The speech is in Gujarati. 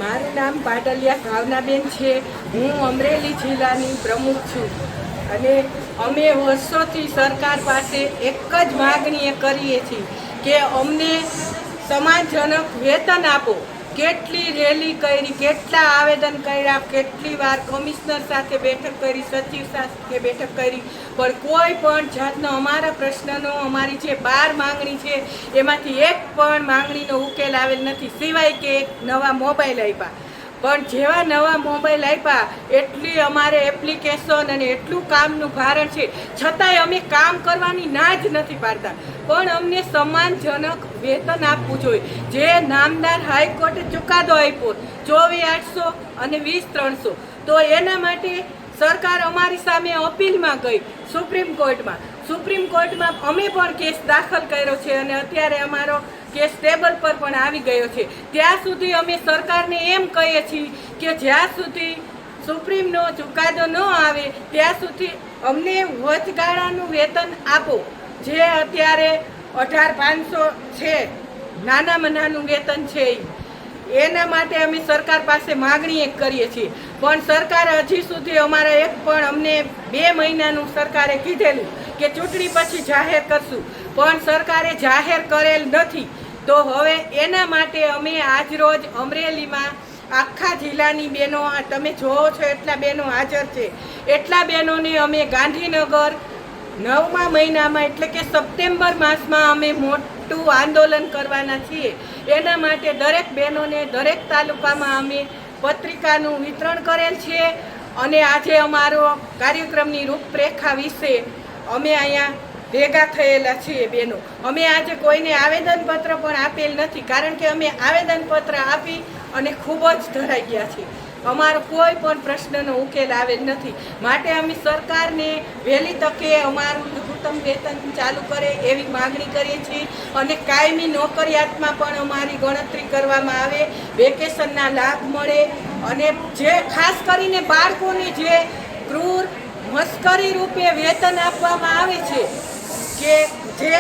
મારું નામ પાટલિયા ભાવનાબેન છે। હું અમરેલી જિલ્લાની પ્રમુખ છું અને અમે વર્ષોથી સરકાર પાસે એક જ માગણી કરીએ છીએ કે અમને સમાજજનક વેતન આપો। કેટલી રેલી કરી, કેટલા આવેદન કર્યા, કેટલી વાર કમિશનર સાથે બેઠક કરી, સચિવ સાથે બેઠક કરી, પણ કોઈ પણ જાતનો અમારા પ્રશ્નનો, અમારી જે 12 માંગણી છે એમાંથી એક પણ માંગણીનો ઉકેલ આવેલ નથી, સિવાય કે એક નવા મોબાઈલ આપ્યા। પણ જેવા નવા મોબાઈલ આપ્યા એટલી અમારે એપ્લિકેશન અને એટલું કામનું ભારણ છે, છતાંય અમે કામ કરવાની ના જ નથી પાડતા। પણ અમને સન્માનજનક વેતન આપવું જોઈએ, જે નામદાર હાઈકોર્ટે ચુકાદો આપ્યો 24,800 અને 20,300, તો એના માટે સરકાર અમારી સામે અપીલમાં ગઈ સુપ્રીમ કોર્ટમાં અમે પણ કેસ દાખલ કર્યો છે અને અત્યારે અમારો કેસ ટેબલ પર પણ આવી ગયો છે। ત્યાં સુધી અમે સરકારને એમ કહીએ છીએ કે જ્યાં સુધી સુપ્રીમનો ચુકાદો ન આવે ત્યાં સુધી અમને વચગાળાનું વેતન આપો। જે અત્યારે 18,500 છે, નાનામાં નાનું વેતન છે, એના માટે અમે સરકાર પાસે માગણી કરીએ છીએ। પણ સરકાર હજી સુધી અમારા એક પણ અમને 2 મહિનાનું સરકારે કીધેલું કે ચૂંટણી પછી જાહેર કરશું, પણ સરકારે જાહેર કરેલ નથી। તો હવે એના માટે અમે આજરોજ અમરેલીમાં આખા જિલ્લાની બહેનો, તમે જોવો છો એટલા બહેનો હાજર છે, એટલા બહેનોને અમે ગાંધીનગર 9મા મહિનામાં એટલે કે સપ્ટેમ્બર માસમાં અમે મોટું આંદોલન કરવાના છીએ। એના માટે દરેક બહેનોને દરેક તાલુકામાં અમે પત્રિકાનું વિતરણ કરેલ છે અને આજે અમારો કાર્યક્રમની રૂપરેખા વિશે અમે અહીંયા ભેગા થયેલા છીએ બહેનો। અમે આજે કોઈને આવેદનપત્ર પણ આપેલ નથી, કારણ કે અમે આવેદનપત્ર આપી અને ખૂબ જ ધરાઈ ગયા છીએ। અમારો કોઈ પણ પ્રશ્નનો ઉકેલ આવેલ નથી, માટે અમે સરકારને વહેલી તકે અમારું લઘુત્તમ વેતન ચાલુ કરે એવી માગણી કરીએ છીએ અને કાયમી નોકરિયાતમાં પણ અમારી ગણતરી કરવામાં આવે, વેકેશનના લાભ મળે અને જે ખાસ કરીને બાળકોને જે ક્રૂર મસ્કરી રૂપે વેતન આપવામાં આવે છે, કે જે